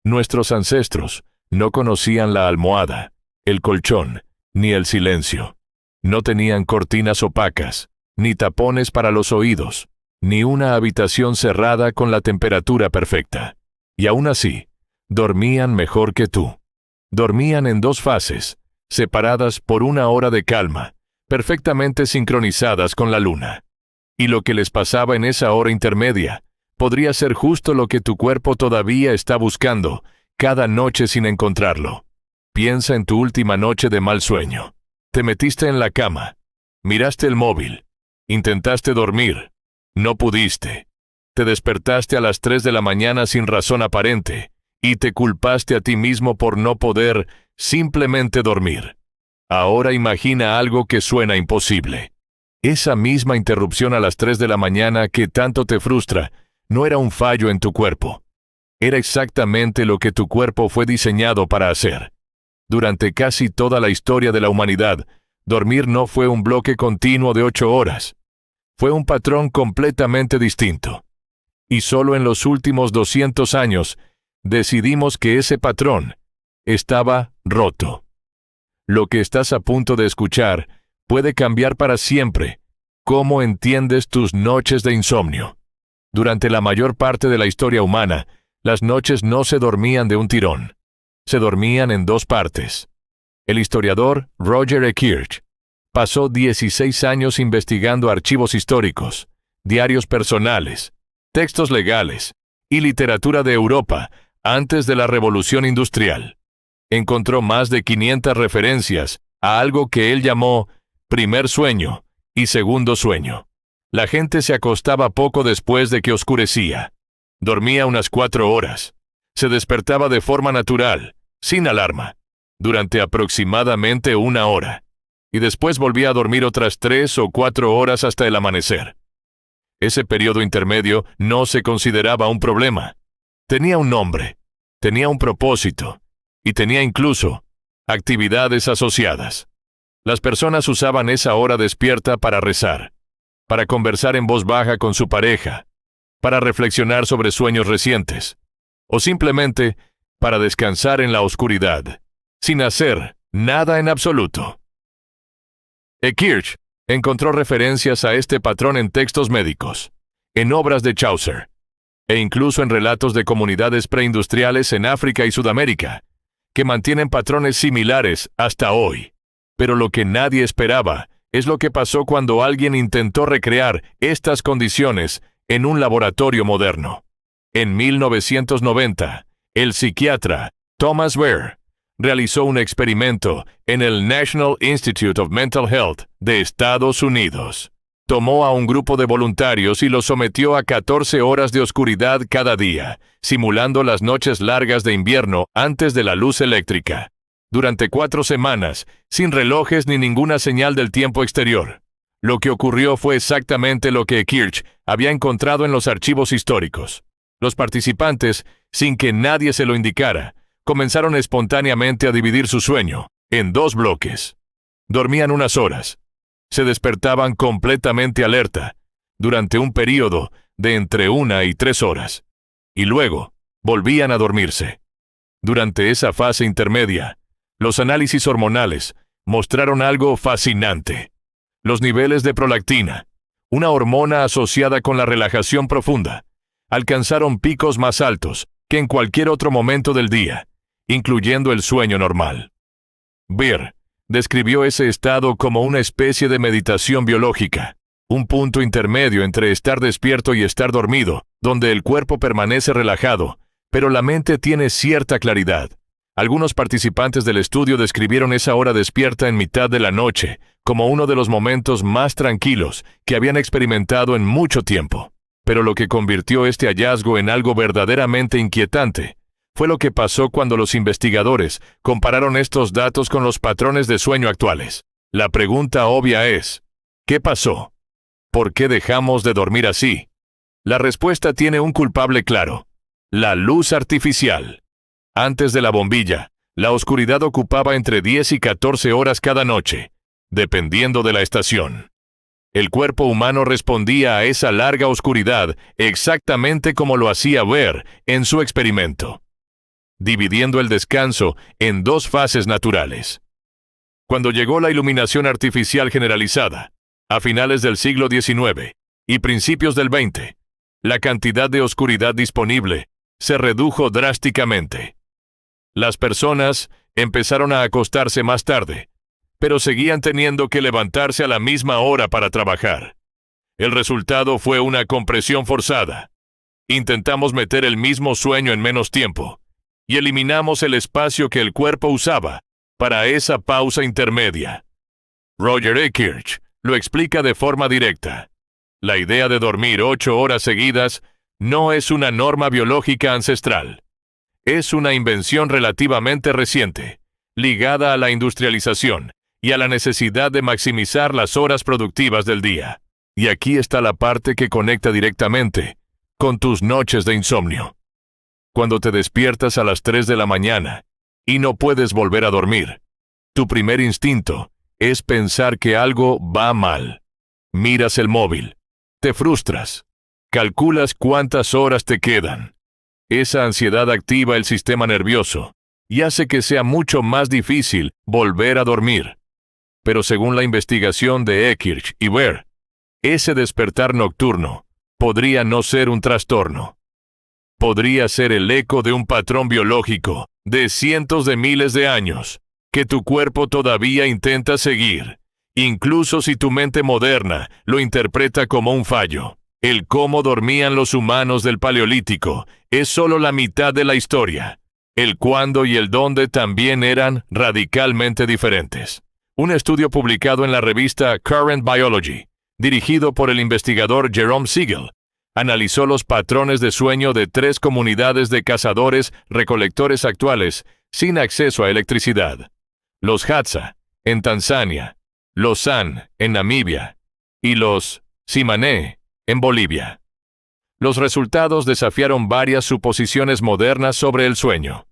Nuestros ancestros no conocían la almohada, el colchón, ni el silencio. No tenían cortinas opacas, ni tapones para los oídos, ni una habitación cerrada con la temperatura perfecta. Y aún así, dormían mejor que tú. Dormían en dos fases, separadas por una hora de calma, perfectamente sincronizadas con la luna. Y lo que les pasaba en esa hora intermedia podría ser justo lo que tu cuerpo todavía está buscando cada noche sin encontrarlo. Piensa en tu última noche de mal sueño. Te metiste en la cama, miraste el móvil, intentaste dormir, no pudiste. Te despertaste a las 3 de la mañana sin razón aparente y te culpaste a ti mismo por no poder simplemente dormir. Ahora imagina algo que suena imposible. Esa misma interrupción a las 3 de la mañana que tanto te frustra no era un fallo en tu cuerpo. Era exactamente lo que tu cuerpo fue diseñado para hacer. Durante casi toda la historia de la humanidad, dormir no fue un bloque continuo de 8 horas. Fue un patrón completamente distinto. Y solo en los últimos 200 años, decidimos que ese patrón estaba roto. Lo que estás a punto de escuchar puede cambiar para siempre cómo entiendes tus noches de insomnio. Durante la mayor parte de la historia humana, las noches no se dormían de un tirón. Se dormían en dos partes. El historiador Roger E. Kirch pasó 16 años investigando archivos históricos, diarios personales, textos legales y literatura de Europa antes de la Revolución Industrial. Encontró más de 500 referencias a algo que él llamó primer sueño y segundo sueño. La gente se acostaba poco después de que oscurecía. Dormía unas 4 horas. Se despertaba de forma natural, sin alarma, durante aproximadamente 1 hora. Y después volvía a dormir otras 3 o 4 horas hasta el amanecer. Ese periodo intermedio no se consideraba un problema. Tenía un nombre, tenía un propósito, y tenía incluso actividades asociadas. Las personas usaban esa hora despierta para rezar, para conversar en voz baja con su pareja, para reflexionar sobre sueños recientes, o simplemente para descansar en la oscuridad, sin hacer nada en absoluto. E. Kirch encontró referencias a este patrón en textos médicos, en obras de Chaucer, e incluso en relatos de comunidades preindustriales en África y Sudamérica, que mantienen patrones similares hasta hoy. Pero lo que nadie esperaba es lo que pasó cuando alguien intentó recrear estas condiciones en un laboratorio moderno. En 1990, el psiquiatra Thomas Ware realizó un experimento en el National Institute of Mental Health de Estados Unidos. Tomó a un grupo de voluntarios y los sometió a 14 horas de oscuridad cada día, simulando las noches largas de invierno antes de la luz eléctrica. Durante 4 semanas, sin relojes ni ninguna señal del tiempo exterior. Lo que ocurrió fue exactamente lo que Kirch había encontrado en los archivos históricos. Los participantes, sin que nadie se lo indicara, comenzaron espontáneamente a dividir su sueño en 2 bloques. Dormían unas horas. Se despertaban completamente alerta durante un período de entre 1 y 3 horas. Y luego, volvían a dormirse. Durante esa fase intermedia, los análisis hormonales mostraron algo fascinante. Los niveles de prolactina, una hormona asociada con la relajación profunda, alcanzaron picos más altos que en cualquier otro momento del día, incluyendo el sueño normal. Beer describió ese estado como una especie de meditación biológica, un punto intermedio entre estar despierto y estar dormido, donde el cuerpo permanece relajado, pero la mente tiene cierta claridad. Algunos participantes del estudio describieron esa hora despierta en mitad de la noche como uno de los momentos más tranquilos que habían experimentado en mucho tiempo. Pero lo que convirtió este hallazgo en algo verdaderamente inquietante fue lo que pasó cuando los investigadores compararon estos datos con los patrones de sueño actuales. La pregunta obvia es, ¿qué pasó? ¿Por qué dejamos de dormir así? La respuesta tiene un culpable claro: la luz artificial. Antes de la bombilla, la oscuridad ocupaba entre 10 y 14 horas cada noche, dependiendo de la estación. El cuerpo humano respondía a esa larga oscuridad exactamente como lo hacía Beer en su experimento. dividiendo el descanso en dos fases naturales. Cuando llegó la iluminación artificial generalizada, a finales del siglo XIX y principios del XX, la cantidad de oscuridad disponible se redujo drásticamente. Las personas empezaron a acostarse más tarde, pero seguían teniendo que levantarse a la misma hora para trabajar. El resultado fue una compresión forzada. Intentamos meter el mismo sueño en menos tiempo, y eliminamos el espacio que el cuerpo usaba para esa pausa intermedia. Roger Ekirch lo explica de forma directa. La idea de dormir 8 horas seguidas no es una norma biológica ancestral. Es una invención relativamente reciente, ligada a la industrialización y a la necesidad de maximizar las horas productivas del día. Y aquí está la parte que conecta directamente con tus noches de insomnio. Cuando te despiertas a las 3 de la mañana y no puedes volver a dormir, tu primer instinto es pensar que algo va mal. Miras el móvil, te frustras, calculas cuántas horas te quedan. Esa ansiedad activa el sistema nervioso y hace que sea mucho más difícil volver a dormir. Pero según la investigación de Ekirch y Ware, ese despertar nocturno podría no ser un trastorno. Podría ser el eco de un patrón biológico de cientos de miles de años que tu cuerpo todavía intenta seguir, incluso si tu mente moderna lo interpreta como un fallo. El cómo dormían los humanos del Paleolítico es solo la mitad de la historia. El cuándo y el dónde también eran radicalmente diferentes. Un estudio publicado en la revista Current Biology, dirigido por el investigador Jerome Siegel, analizó los patrones de sueño de 3 comunidades de cazadores-recolectores actuales sin acceso a electricidad: los Hadza, en Tanzania; los San, en Namibia; y los Tsimané, en Bolivia. Los resultados desafiaron varias suposiciones modernas sobre el sueño.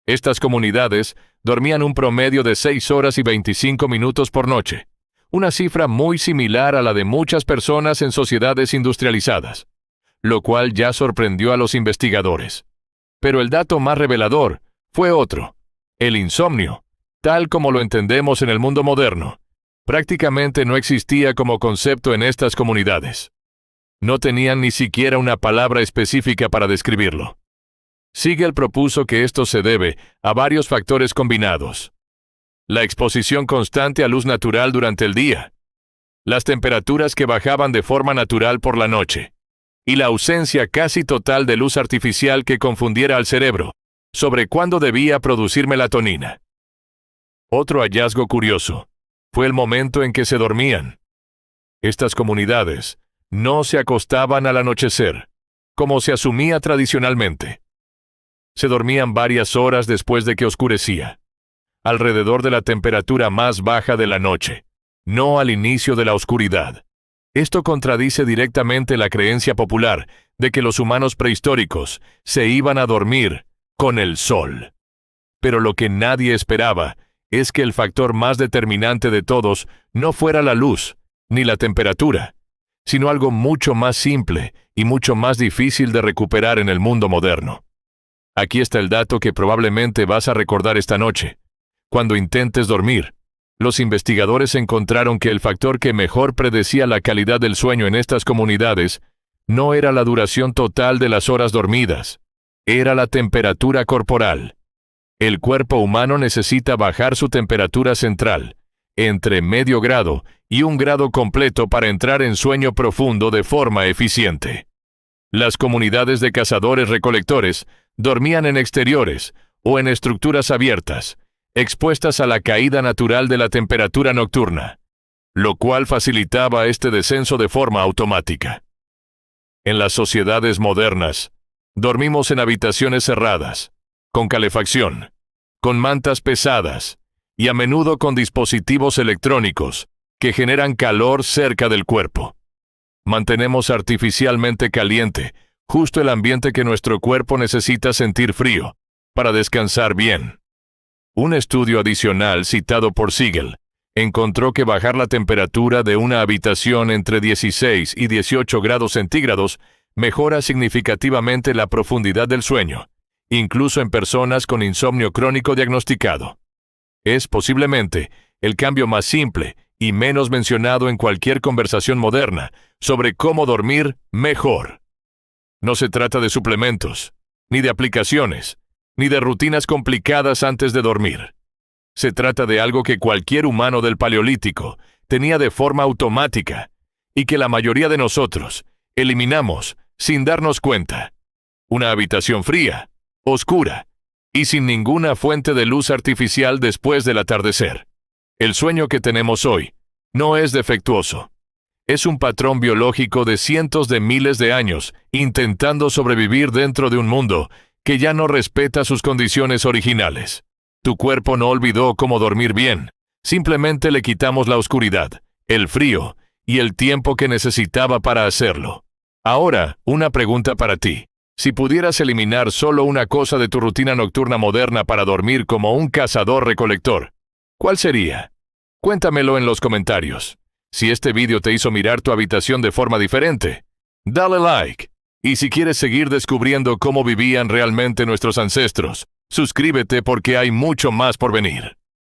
Estas comunidades dormían un promedio de 6 horas y 25 minutos por noche, una cifra muy similar a la de muchas personas en sociedades industrializadas, lo cual ya sorprendió a los investigadores. Pero el dato más revelador fue otro: el insomnio, tal como lo entendemos en el mundo moderno, prácticamente no existía como concepto en estas comunidades. No tenían ni siquiera una palabra específica para describirlo. Siegel propuso que esto se debe a varios factores combinados: la exposición constante a luz natural durante el día, las temperaturas que bajaban de forma natural por la noche, y la ausencia casi total de luz artificial que confundiera al cerebro sobre cuándo debía producir melatonina. Otro hallazgo curioso fue el momento en que se dormían. Estas comunidades no se acostaban al anochecer, como se asumía tradicionalmente. Se dormían varias horas después de que oscurecía, alrededor de la temperatura más baja de la noche, no al inicio de la oscuridad. Esto contradice directamente la creencia popular de que los humanos prehistóricos se iban a dormir con el sol. Pero lo que nadie esperaba es que el factor más determinante de todos no fuera la luz ni la temperatura, sino algo mucho más simple y mucho más difícil de recuperar en el mundo moderno. Aquí está el dato que probablemente vas a recordar esta noche. Cuando intentes dormir, los investigadores encontraron que el factor que mejor predecía la calidad del sueño en estas comunidades no era la duración total de las horas dormidas, era la temperatura corporal. El cuerpo humano necesita bajar su temperatura central entre medio grado y 1 grado completo para entrar en sueño profundo de forma eficiente. Las comunidades de cazadores-recolectores dormían en exteriores o en estructuras abiertas, expuestas a la caída natural de la temperatura nocturna, lo cual facilitaba este descenso de forma automática. En las sociedades modernas, dormimos en habitaciones cerradas, con calefacción, con mantas pesadas y a menudo con dispositivos electrónicos que generan calor cerca del cuerpo. Mantenemos artificialmente caliente justo el ambiente que nuestro cuerpo necesita sentir frío para descansar bien. Un estudio adicional citado por Siegel encontró que bajar la temperatura de una habitación entre 16 y 18 grados centígrados mejora significativamente la profundidad del sueño incluso en personas con insomnio crónico diagnosticado. Es posiblemente el cambio más simple y menos mencionado en cualquier conversación moderna sobre cómo dormir mejor. No se trata de suplementos, ni de aplicaciones, ni de rutinas complicadas antes de dormir. Se trata de algo que cualquier humano del Paleolítico tenía de forma automática y que la mayoría de nosotros eliminamos sin darnos cuenta. Una habitación fría, oscura y sin ninguna fuente de luz artificial después del atardecer. El sueño que tenemos hoy no es defectuoso. Es un patrón biológico de cientos de miles de años intentando sobrevivir dentro de un mundo que ya no respeta sus condiciones originales. Tu cuerpo no olvidó cómo dormir bien. Simplemente le quitamos la oscuridad, el frío y el tiempo que necesitaba para hacerlo. Ahora, una pregunta para ti. Si pudieras eliminar solo una cosa de tu rutina nocturna moderna para dormir como un cazador-recolector, ¿cuál sería? Cuéntamelo en los comentarios. Si este vídeo te hizo mirar tu habitación de forma diferente, dale like. Y si quieres seguir descubriendo cómo vivían realmente nuestros ancestros, suscríbete porque hay mucho más por venir.